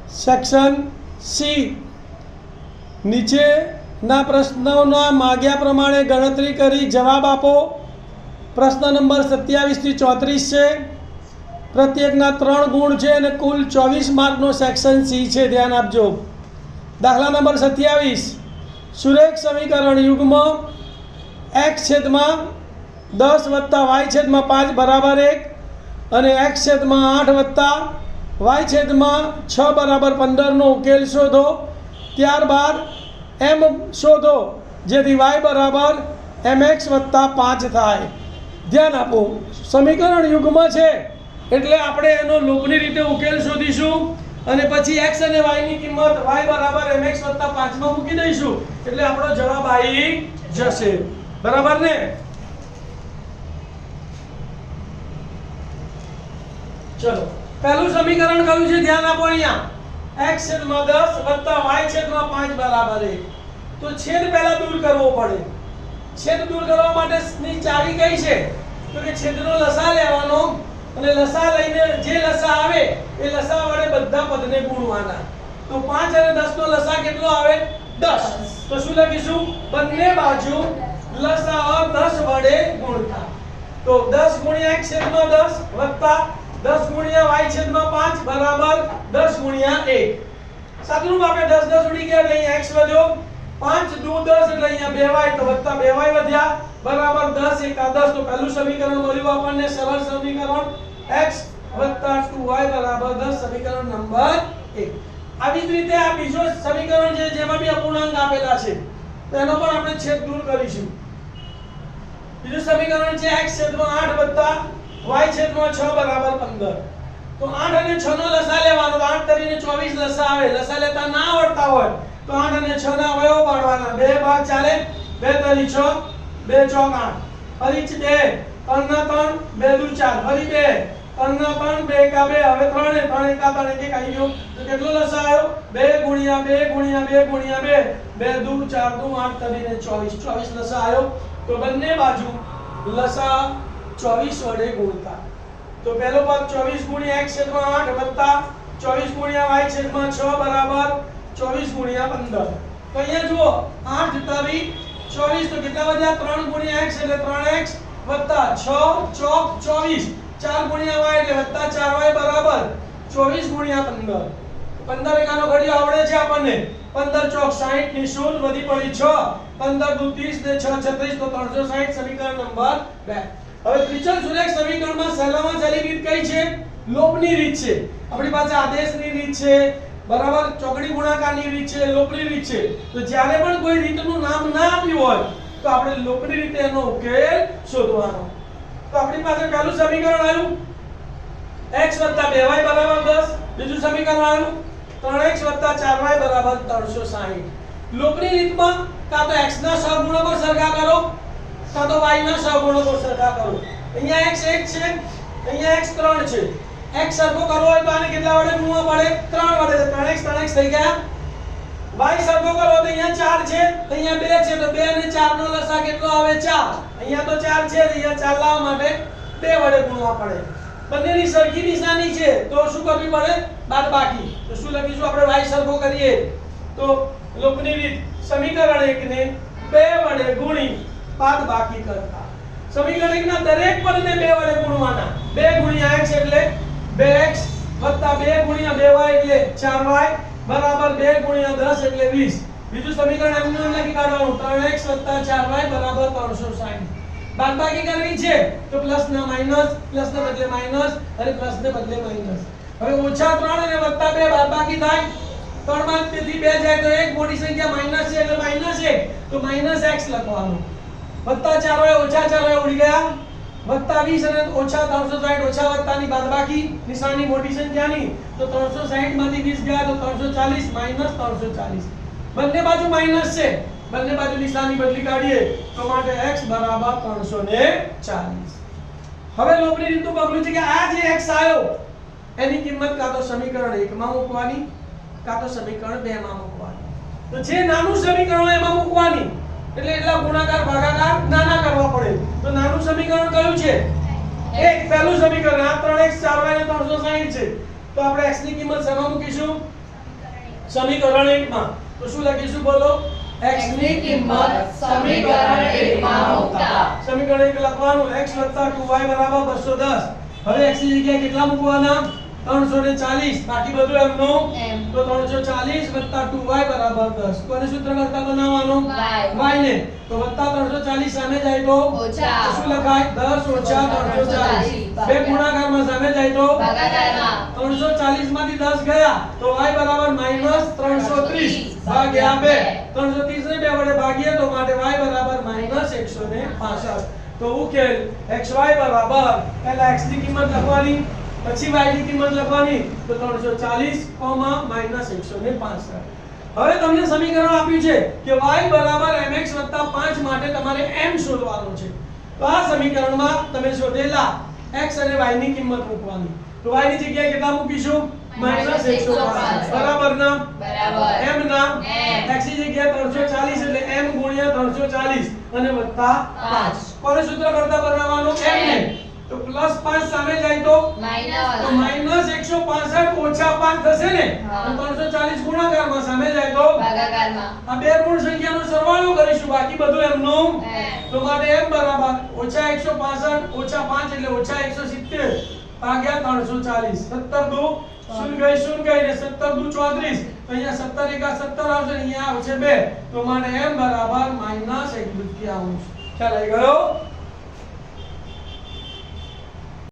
Section C નીચેના પ્રશ્નોના માગ્યા પ્રમાણે ગણતરી કરી જવાબ આપો. પ્રશ્ન નંબર 27 થી 34 છે. પ્રત્યેકના 3 ગુણ છે અને કુલ 24 માર્કનો સેક્શન સી છે. ધ્યાન આપજો. દાખલા નંબર 27. સુરેખ સમીકરણ યુગ્મ x છેદમાં 10 વત્તા y છેદમાં 5 બરાબર 1 અને x છેદમાં 8 વત્તા y છેદમાં 6 બરાબર 15 નો ઉકેલ શોધો. ત્યારબાદ m શોધો જેથી y બરાબર mx વત્તા 5 થાય. ધ્યાન આપો. સમીકરણ યુગ્મ છે એટલે આપણે એનો લોભની રીતે ઉકેલ શોધીશું અને પછી x અને y ની કિંમત y બરાબર mx વત્તા 5 માં મૂકી દઈશું એટલે આપણો જવાબ આવી જશે. બરાબર ને? ચલો પહેલું સમીકરણ કયું છે ધ્યાન આપો. અહીંયા x છેદમાં 10 વત્તા y છેદમાં 5 બરાબર 1. તો છેદ પહેલા દૂર કરવો પડે. છેદ દૂર કરવા માટે ની ચાવી કઈ છે? તો કે છેદનો લસા લેવાનો અને લસા લઈને જે લસા આવે એ લસા વડે બધા પદને ગુણવાના. તો 5 અને 10 નો લસા કેટલો આવે? 10. તો શું લખીશું? બંને બાજુ લસા 10 વડે ગુણતા. તો 10 ગુણ્યા x છેદમાં 10 વત્તા 10 ગુણ્યા y છેદમાં 5 બરાબર 10 ગુણ્યા 1. સાદુરૂપ આપણે 10 10 ઉડી ગયા એટલે અહીંયા x વધ્યો. 5 દુ 10 એટલે અહીંયા 2y તો વત્તા 2y વધ્યા બરાબર 10 1 10. તો પહેલું સમીકરણ મળ્યું આપણને સરળ સમીકરણ x વત્તા 2y બરાબર 10 સમીકરણ નંબર 1. આવી જ રીતે આ બીજો સમીકરણ છે જેમાં બી અપૂર્ણાંક આપેલા છે તો એનો પણ આપણે છેદ દૂર કરીશું. બીજું સમીકરણ છે x છેદમાં 8 વત્તા y છેદમાં 6 બરાબર 15. તો 8 અને 6 નો લસા લેવાનો. 8 તરીને 24 લસા આવે. લસા લેતા ના આવડતા હોય તો 8 અને 6 ના અવયવો પાડવાના. 2 ભાગ ચાલે. 2 તરી 6 2 ચોક 8 ફરી 2 3 ના 3 2 દુ 4 ફરી 2 3 ના 3 2 એકા 2 હવે 3 ને 3 એકા 3 એક આવી ગયો. તો કેટલો લસા આવ્યો? 2 ગુણ્યા 2 ગુણ્યા 2 ગુણ્યા 2 2 દુ 4 દુ 8 તરીને 24 24 લસા આવ્યો. તો બંને બાજુ લસા 24 વડે ગુણતા. તો પહેલો પદ 24 ગુણ્યા x છેદમાં 8 વત્તા 24 ગુણ્યા y છેદમાં 6 બરાબર 24 ગુણ્યા 15. તો અહીંયા જુઓ 8 તરી 24 તો કેટલા વધ્યા? 3 ગુણ્યા x એટલે 3x વત્તા 6 ચોક 24 4 ગુણ્યા y એટલે વત્તા 4y બરાબર 24 ગુણ્યા 15. 15 એકાનો ઘડિયો આવડે છે આપણને. 15 ચોક 60 ની શૂન્ય વધી પડી 6 15 દુ 30 ને 6 36 તો 360 સમીકરણ નંબર 2. હવે ત્રિચલ સુરેખ સમીકરણમાં સહેલામાં સહેલી રીત કઈ છે? લોભની રીત છે. આપણી પાસે આદેશની રીત છે બરાબર, ચોકડી ગુણાકારની રીત છે, લોભની રીત છે. તો જ્યારે પણ કોઈ રીતનું નામ ના આપ્યું હોય તો આપણે લોભની રીતે એનો ઉકેલ શોધવાનો. તો આપણી પાસે પહેલું સમીકરણ આવ્યું x 2y બરાબર 10. બીજું સમીકરણ આવ્યું 3x 4y બરાબર 360. લોભની રીતમાં કાં તો x ના સહગુણકો સરખા કરો કાં તો y ના સહગુણકો સરખા કરો. અહીંયા x 1 છે, અહીંયા x 3 છે. x સરખો કરવો હોય તો આને કેટલા વડે ગુણવા પડે? 3 વડે. તો 3x 3x થઈ ગયા. y સરખો કરવો તો અહીંયા 4 છે, અહીંયા 2 છે તો 2 અને 4 નો લસા કેટલો આવે? 4. અહીંયા તો 4 છે, અહીંયા 4 લાવવા માટે 2 વડે ગુણવા પડે. બંનેની સરખી નિશાની છે તો શું કરવી પડે? બાદબાકી. તો શું લખીશું આપણે? y સરખો કરીએ તો લોભની રીત સમીકરણ 1 ને 2 વડે ગુણી બાદબાકી કરતા. સમીકરણ 1 ના દરેક પદને 2 વડે ગુણવાના. 2 ગુણ્યા x એટલે 2x વત્તા 2 ગુણ્યા 2y એટલે 4y બરાબર 2 ગુણ્યા 10 એટલે 20. બીજું સમીકરણ એમનું લખી કાઢવાનું 3x વત્તા 4y બરાબર 360. બાદબાકી કરવી છે તો પ્લસ ના માઈનસ, પ્લસ ને બદલે માઈનસ અને પ્લસ ને બદલે માઈનસ. હવે ઓછા 3 અને વત્તા 2 બાદબાકી થાય. 3 માંથી 2 જાય તો એક મોટી સંખ્યા માઈનસ છે એટલે માઈનસ 1 તો માઈનસ x લખવાનું. વત્તા 4y ઓછા 4y ઉડી ગયા. વત્તા 20 અને ઓછા 360 ઓછા વત્તાની બાદબાકી નિશાની મોટી સંખ્યાની તો 360 માંથી 20 ગયા તો 340 માઈનસ 340. બંને બાજુ માઈનસ છે, બંને બાજુ નિશાની બદલી કાઢીએ તો માટે x બરાબર 340. હવે લોભની રીતનું પગલું છે કે આ જે x આવ્યો એની કિંમત કાં તો સમીકરણ 1 માં મૂકવાની કાં તો સમીકરણ 2 માં મૂકવાની. તો જે નાનું સમીકરણ હોય એમાં મૂકવાની. એટલે એટલા ગુણાકાર ભાગાકાર નાના કરવા પડે. તો નાનું સમીકરણ કયું છે? એક પહેલું સમીકરણ. આ 3x 4y ને 360 છે તો આપણે x ની કિંમત શેમાં મૂકીશું? સમીકરણ 1 માં તો શું લખીશું બોલો x ની કિંમત સમીકરણ 1 માં મૂકતા સમીકરણ 1 લખવાનું x + 2y = 210 હવે x ની જગ્યાએ કેટલા મૂકવાના 340 બાકી બધું એમનું એમ. તો 340 + 2y = 10 કોને સૂત્ર કરતા બનાવવાનું y. y ને તો વત્તા 340 સામે જાય તો ઓછા. તો શું લખાય 10 - 340 બે ગુણાકારમાં સામે જાય તો ભાગાકારમાં 340 માંથી 10 ગયા તો y = -330 ભાગ્યા 2 330 ને 2 વડે ભાગીએ તો માટે y = -165 તો ઉકેલ xy બરાબર પહેલા x ની કિંમત લખવાની પછી y ની કિંમત લખવાની તો 340, -165 હવે તમને સમીકરણ આપ્યું છે કે y = mx + 5 માટે તમારે m શોધવાનું છે તો આ સમીકરણમાં તમે શોધેલા x અને y ની કિંમત મૂકવાની તો y ની જગ્યાએ કેટલા મૂકીશું -165 બરાબર ના બરાબર m ના M. x ની જગ્યાએ 340 એટલે m * 340 અને વત્તા 5 કોને સૂત્ર કરતા બનાવવાનું m ને તો +5 સામે જાય તો તો -165 ઓછા 5 થશે ને હા. અને 340 ગુણાકારમાં સામે જાય તો ભાગાકારમાં આ બે ઋણ સંખ્યાનો સરવાળો કરીશું બાકી બધું એમનું M. તો માટે m બરાબર -165 ઓછા 5 એટલે -170 ભાગ્યા 340 17 દુ શૂન્ય ગઈ શૂન્ય ગઈ ને 17 દુ 34 તો અહીંયા 17 એકા 17 આવશે ને અહીંયા આવશે 2 તો માટે m બરાબર -1 ખ્યાલ આવી ગયો